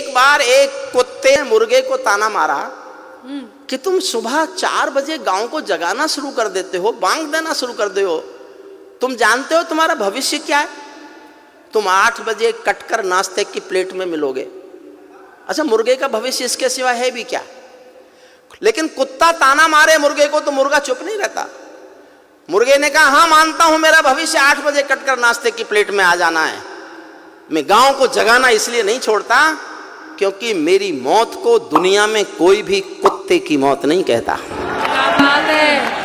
एक बार एक कुत्ते ने मुर्गे को ताना मारा कि तुम सुबह 4 बजे गांव को जगाना शुरू कर देते हो, बांग देना शुरू कर दे हो, तुम जानते हो तुम्हारा भविष्य क्या है? तुम 8 बजे कटकर नाश्ते की प्लेट में मिलोगे। अच्छा, मुर्गे का भविष्य इसके सिवा है भी क्या? लेकिन कुत्ता ताना मारे मुर्गे को तो मुर्गा चुप नहीं रहता। मुर्गे ने कहा, हाँ मानता हूं मेरा भविष्य 8 बजे कटकर नाश्ते की प्लेट में आ जाना है। मैं गांव को जगाना इसलिए नहीं छोड़ता क्योंकि मेरी मौत को दुनिया में कोई भी कुत्ते की मौत नहीं कहता। क्या बात है।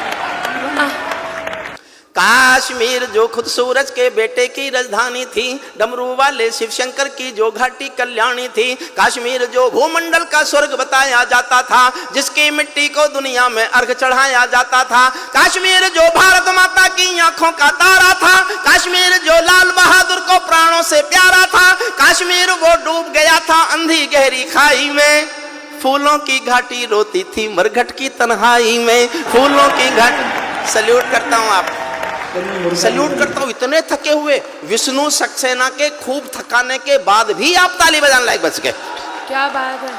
काश्मीर जो खुद सूरज के बेटे की राजधानी थी, डमरू वाले शिव शंकर की जो घाटी कल्याणी थी, काश्मीर जो भूमंडल का स्वर्ग बताया जाता था, जिसकी मिट्टी को दुनिया में अर्घ चढ़ाया जाता था, काश्मीर जो भारत माता की आंखों का तारा था, काश्मीर जो लाल बहादुर को प्राणों से प्यारा था, काश्मीर वो डूब गया था अंधी गहरी खाई में, फूलों की घाटी रोती थी मरघट की तन्हाई में, फूलों की घाटी। सल्यूट करता हूं आप, सल्यूट करता हूं। इतने थके हुए विष्णु सक्सेना के खूब थकाने के बाद भी आप ताली बजाने लायक बच गए। क्या बात है।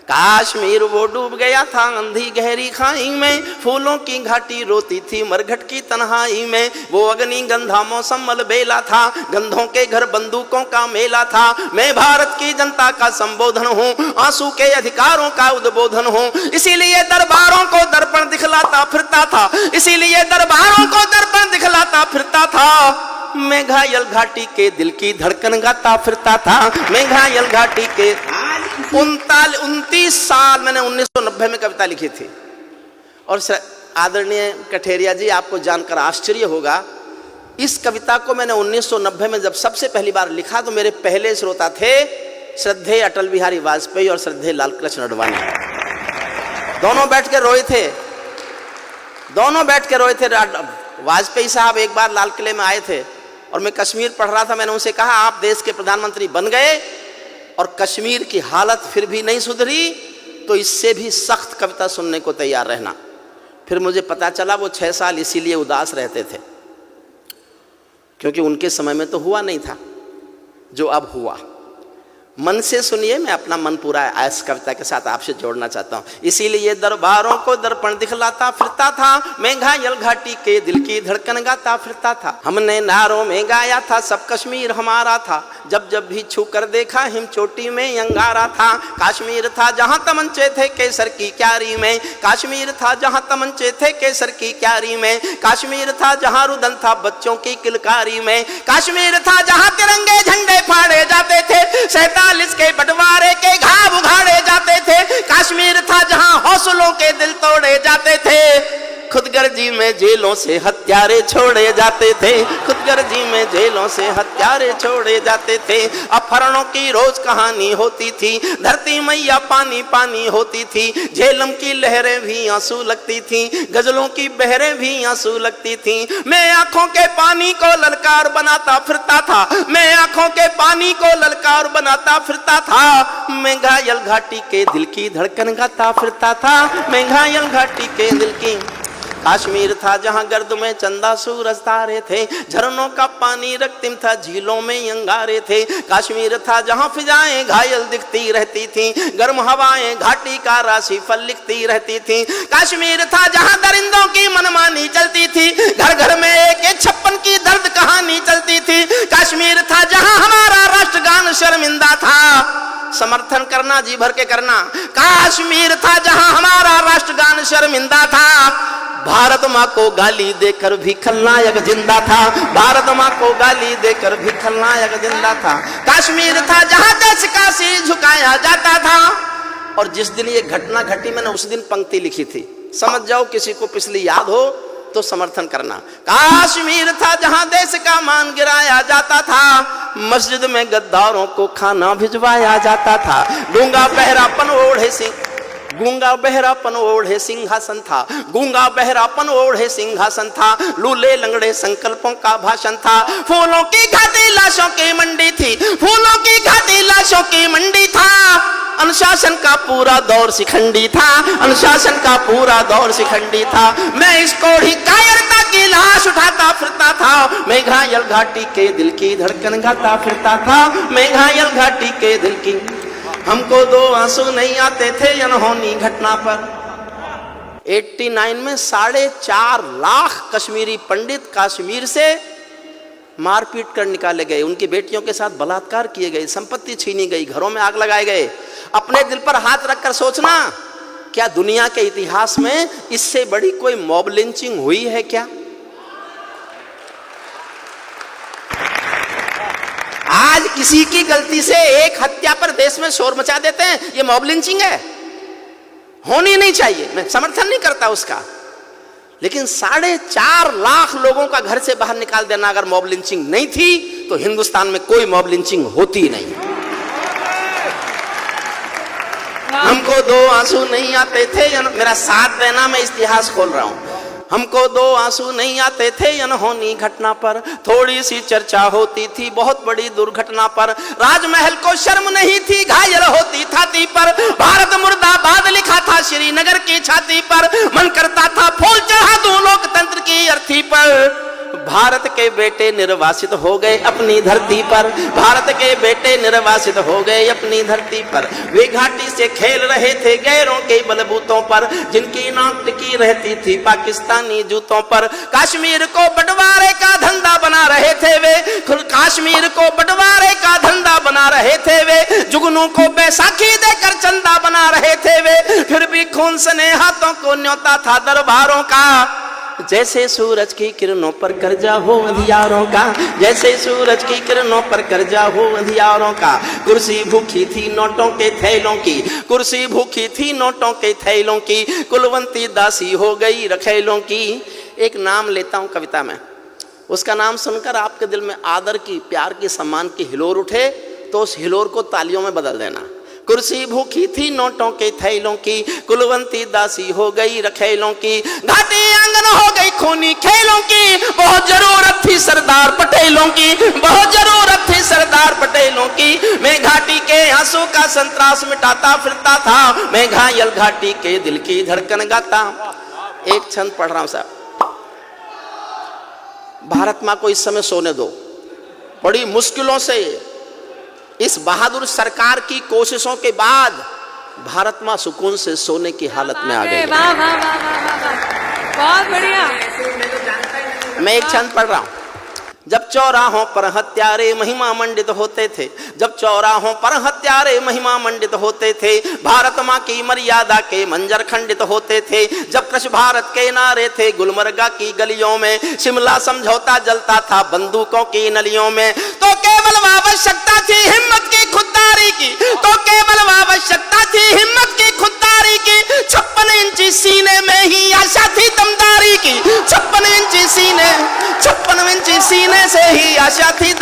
काश्मीर वो डूब गया था अंधी गहरी खाई में, फूलों की घाटी रोती थी मरघट की तन्हाई में, वो अग्नि गंधा मौसम मलबेला था, गंधों के घर बंदूकों का मेला था, मैं भारत की जनता का संबोधन हूँ, आंसू के अधिकारों का उद्बोधन हूँ, इसीलिए दरबारों को दर्पण दिखलाता फिरता था, इसीलिए दरबारों को दर्पण दिखलाता फिरता था, मैं घायल घाटी के दिल की धड़कन गाता फिरता था, मैं घायल घाटी के 29 साल मैंने 1990 में कविता लिखी थी। और आदरणीय कठेरिया जी, आपको जानकर आश्चर्य होगा, इस कविता को मैंने 1990 में जब सबसे पहली बार लिखा तो मेरे पहले श्रोता थे श्रद्धेय अटल बिहारी वाजपेयी और श्रद्धेय लालकृष्ण अडवाणी। दोनों बैठ के रोए थे, दोनों बैठ के रोए थे। वाजपेयी साहब एक बार लाल किले में आए थे और मैं कश्मीर पढ़ रहा था। मैंने उनसे कहा, आप देश के प्रधानमंत्री बन गए और कश्मीर की हालत फिर भी नहीं सुधरी तो इससे भी सख्त कविता सुनने को तैयार रहना। फिर मुझे पता चला वो 6 साल इसीलिए उदास रहते थे क्योंकि उनके समय में तो हुआ नहीं था जो अब हुआ। मन से सुनिए, मैं अपना मन पूरा इस कविता के साथ आपसे जोड़ना चाहता हूँ। इसीलिए दरबारों को दर्पण दिखलाता फिरता था, मैं घायल घाटी के दिल की धड़कन गाता फिरता था, हमने नारों में गाया था सब कश्मीर हमारा था, जब जब भी छू कर देखा हिम चोटी में अंगारा था, काश्मीर था जहाँ तमंचे थे केसर की क्यारी में, काश्मीर था जहाँ तमंचे थे केसर की क्यारी में, काश्मीर था जहाँ रुदन था बच्चों की किलकारी में, काश्मीर था जहाँ तिरंगे झंडे फाड़े जाते थे, 47 के बंटवारे के घाव उघाड़े जाते थे, काश्मीर था जहां हौसलों के दिल तोड़े जाते थे, खुदगर्जी में जेलों से हत्यारे छोड़े जाते थे, खुदगर्जी में जेलों से हत्यारे छोड़े जाते थे, अपहरणों की रोज कहानी होती थी, धरती मैया पानी पानी होती थी, झेलम की लहरें भी आंसू लगती थी, गजलों की बहरें भी आंसू लगती थी, मैं आंखों के पानी को ललकार बनाता फिरता था, मैं आंखों के पानी को ललकार बनाता फिरता था, मैं घायल घाटी के दिल की धड़कन गाता फिरता था, मैं घायल घाटी के दिल की। काश्मीर था जहां गर्द में चंदा सूरज तारे थे, झरनों का पानी रक्तिम था झीलों में अंगारे थे, काश्मीर था जहां फिजाएं घायल दिखती रहती थी, गर्म हवाएं घाटी का राशि फल लिखती रहती थी, काश्मीर था जहां दरिंदों की मनमानी चलती थी, घर घर में एक 56 की दर्द कहानी चलती थी, काश्मीर था जहां हमारा राष्ट्रगान शर्मिंदा था, समर्थन करना जी भर के करना, काश्मीर था जहां हमारा राष्ट्रगान शर्मिंदा था, भारत माँ को गाली देकर भी खलनायक जिंदा था, भारत माँ को गाली देकर भी खलनायक जिंदा था, काश्मीर था जहां देश का सिर झुकाया जाता था। और जिस दिन ये घटना घटी मैंने उस दिन पंक्ति लिखी थी, समझ जाओ किसी को पिछली याद हो तो समर्थन करना। काश्मीर था जहां देश का मान गिराया जाता था, मस्जिद में गद्दारों को खाना भिजवाया जाता था, गूंगा बहरापन ओढ़े सिंह, गूंगा बहरापन ओढ़े सिंहासन था, गूंगा बहरापन ओढ़े सिंहासन था, लूले लंगड़े संकल्पों का भाषण था, फूलों की घाटी लाशों की मंडी थी, फूलों की घाटी लाशों की मंडी था, अनुशासन का पूरा दौर शिखंडी था, अनुशासन का पूरा दौर शिखंडी था, मैं इसको ही कायरता की लाश उठाता फिरता था, मैं घायल घाटी के दिल की धड़कन गाता फिरता था, मैं घायल घाटी के दिल की। हमको दो आंसू नहीं आते थे अनहोनी घटना पर। 89 में 4.5 लाख कश्मीरी पंडित कश्मीर से मारपीट कर निकाले गए, उनकी बेटियों के साथ बलात्कार किए गए, संपत्ति छीनी गई, घरों में आग लगाए गए। अपने दिल पर हाथ रखकर सोचना, क्या दुनिया के इतिहास में इससे बड़ी कोई मॉब लिंचिंग हुई है क्या? आज किसी की गलती से एक हत्या पर देश में शोर मचा देते हैं, ये मॉब लिंचिंग है, होनी नहीं चाहिए। मैं समर्थन नहीं करता उसका, लेकिन 4.5 लाख लोगों का घर से बाहर निकाल देना अगर मॉब लिंचिंग नहीं थी तो हिंदुस्तान में कोई मॉब लिंचिंग होती नहीं। हमको दो आंसू नहीं आते थे, मेरा साथ देना, मैं इतिहास खोल रहा हूं। हमको दो आंसू नहीं आते थे अनहोनी घटना पर, थोड़ी सी चर्चा होती थी बहुत बड़ी दुर्घटना पर। राजमहल को शर्म नहीं थी, घायल होती छाती पर। भारत मुर्दाबाद लिखा था श्रीनगर की छाती पर, मन करता था फूल चढ़ा दूं लोकतंत्र की अर्थी पर। भारत के बेटे निर्वासित हो गए अपनी धरती पर, भारत के बेटे निर्वासित हो गए अपनी धरती पर। वे घाटी से खेल रहे थे गैरों के बलबूतों पर, जिनकी नाक टिकी रहती थी पाकिस्तानी जूतों पर। कश्मीर को बंटवारे का धंधा बना रहे थे वे, कश्मीर को बंटवारे का धंधा बना रहे थे वे। जुगनू को बैसाखी देकर चंदा बना रहे थे वे, फिर भी खून सने हाथों को न्योता था दरबारों का। जैसे सूरज की किरणों पर कर्जा हो अंधियारों का, जैसे सूरज की किरणों पर कर्जा हो अंधियारों का। कुर्सी भूखी थी नोटों के थैलों की, कुर्सी भूखी थी नोटों के थैलों की। कुलवंती दासी हो गई रखेलों की। एक नाम लेता हूं कविता में, उसका नाम सुनकर आपके दिल में आदर की, प्यार की, सम्मान की हिलोर उठे तो उस हिलोर को तालियों में बदल देना। कुर्सी भूखी थी नोटों के थैलों की, कुलवंती दासी हो गई रखेलों की। घाटी आंगन हो गई खूनी खेलों की, बहुत जरूरत थी सरदार पटेलों की, बहुत जरूरत थी सरदार पटेलों की। मैं घाटी के आंसू का संतरास मिटाता फिरता था, मैं घायल घाटी के दिल की धड़कन गाता। एक छंद पढ़ रहा हूं साहब। भारत मां को इस समय सोने दो, बड़ी मुश्किलों से इस बहादुर सरकार की कोशिशों के बाद भारत मां सुकून से सोने की हालत में आ गई। वाह वाह वाह वाह वाह, बहुत बढ़िया। मैं एक छंद पढ़ रहा हूं। जब चौराहों पर हत्यारे महिमा मंडित होते थे, जब चौराहों पर हत्यारे महिमा मंडित होते थे, भारत मां की मर्यादा के मंजर खंडित होते थे। जब कृष भारत के नारे थे गुलमर्गा की गलियों में, शिमला समझौता जलता था बंदूकों की नलियों में। तो केवल आवश्यकता थी हिम्मत की खुददारी की, तो केवल आवश्यकता थी हिम्मत की खुददारी की। 56 इंची सीने में ही आशा थी दमदारी की, 56 इंची सीने, 56 इंची सीने से ही आशा थी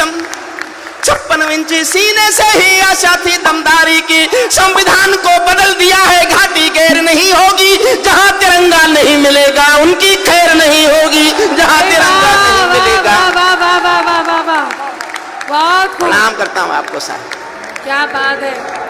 56 इंची सीने से ही आशा थी दमदारी की। संविधान को बदल दिया है घाटी गैर नहीं होगी, जहां तिरंगा नहीं मिलेगा उनकी खैर नहीं होगी, जहां तिरंगा नहीं मिलेगा। प्रणाम करता हूं आपको साहब, क्या बात है।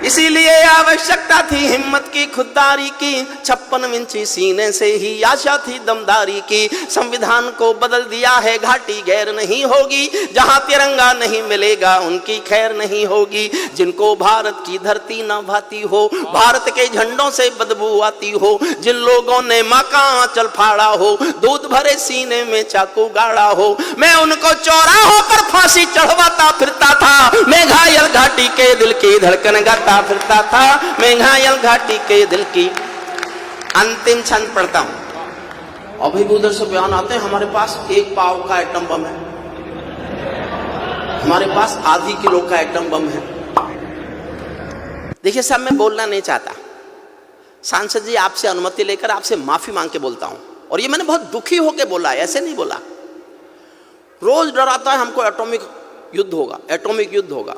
इसीलिए आवश्यकता थी हिम्मत की खुददारी की, 56 इंची सीने से ही आशा थी दमदारी की। संविधान को बदल दिया है घाटी गैर नहीं होगी, जहां तिरंगा नहीं मिलेगा उनकी खैर नहीं होगी। जिनको भारत की धरती न भाती हो, भारत के झंडों से बदबू आती हो, जिन लोगों ने मां का आंचल फाड़ा हो, दूध भरे सीने में चाकू गाड़ा हो, मैं उनको चौराहों पर फांसी चढ़वाता फिरता था। मैं घायल घाटी के दिल की धड़कन गाता फिरता था, मैं घायल घाटी के दिल की। अंतिम छंद पढ़ता हूं। अभी उधर से बयान आते हैं हमारे पास 1 पाव का एटम बम है, हमारे पास आधी किलो का एटम बम है। देखिए साहब, मैं बोलना नहीं चाहता, सांसद जी आपसे अनुमति लेकर आपसे माफी मांग के बोलता हूं, और ये मैंने बहुत दुखी होकर बोला, ऐसे नहीं बोला। रोज डराता है हमको एटॉमिक युद्ध होगा, एटॉमिक युद्ध होगा।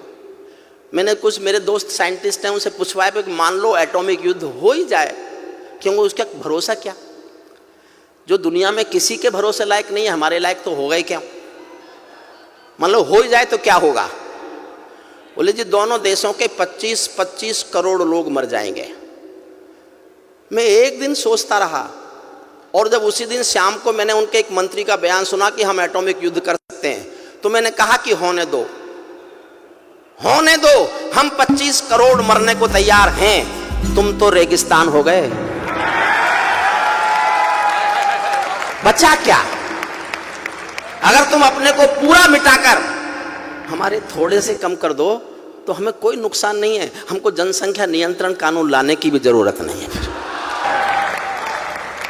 मैंने कुछ मेरे दोस्त साइंटिस्ट हैं उनसे पूछवाया कि मान लो एटॉमिक युद्ध हो ही जाए, क्योंकि उसका भरोसा क्या? जो दुनिया में किसी के भरोसे लायक नहीं है, हमारे लायक तो होगा ही क्या? मान लो हो ही जाए तो क्या होगा? बोले जी दोनों देशों के 25-25 करोड़ लोग मर जाएंगे। मैं एक दिन सोचता रहा, और जब उसी दिन शाम को मैंने उनके एक मंत्री का बयान सुना कि हम एटॉमिक युद्ध कर सकते हैं, तो मैंने कहा कि होने दो, होने दो, हम 25 करोड़ मरने को तैयार हैं, तुम तो रेगिस्तान हो गए। बचा क्या? अगर तुम अपने को पूरा मिटाकर हमारे थोड़े से कम कर दो तो हमें कोई नुकसान नहीं है। हमको जनसंख्या नियंत्रण कानून लाने की भी जरूरत नहीं है। फिर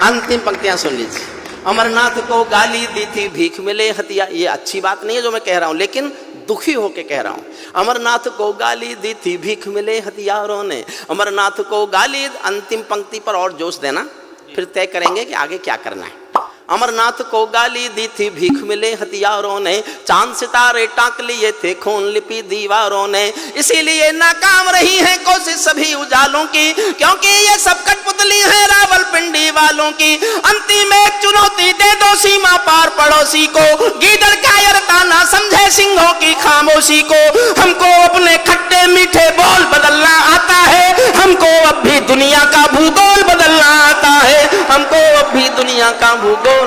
अंतिम पंक्तियां सुन लीजिए। अमरनाथ को गाली दी थी भीख मिले हथिया, ये अच्छी बात नहीं है जो मैं कह रहा हूं, लेकिन दुखी होके कह रहा हूं। अमरनाथ को गाली दी थी भीख मिले हथियारों ने, अमरनाथ को गाली। अंतिम पंक्ति पर और जोश देना, फिर तय करेंगे कि आगे क्या करना है। अमरनाथ को गाली दी थी भीख मिले हथियारों ने, चांद सितारे टांक लिए थे खून लिपि दीवारों ने, इसीलिए नाकाम रही है कोशिश सभी उजालों की, क्योंकि ये सब कठपुतली है रावलपिंडी वालों की। अंतिम एक चुनौती दे दो सीमा पार पड़ोसी को, गीदड़ कायरता ना समझे सिंहों की खामोशी को। हमको अपने खट्टे मीठे बोल बदलना आता है, हमको अब भी दुनिया का भूगोल बदलना आता है, हमको अब भी दुनिया का भूगोल।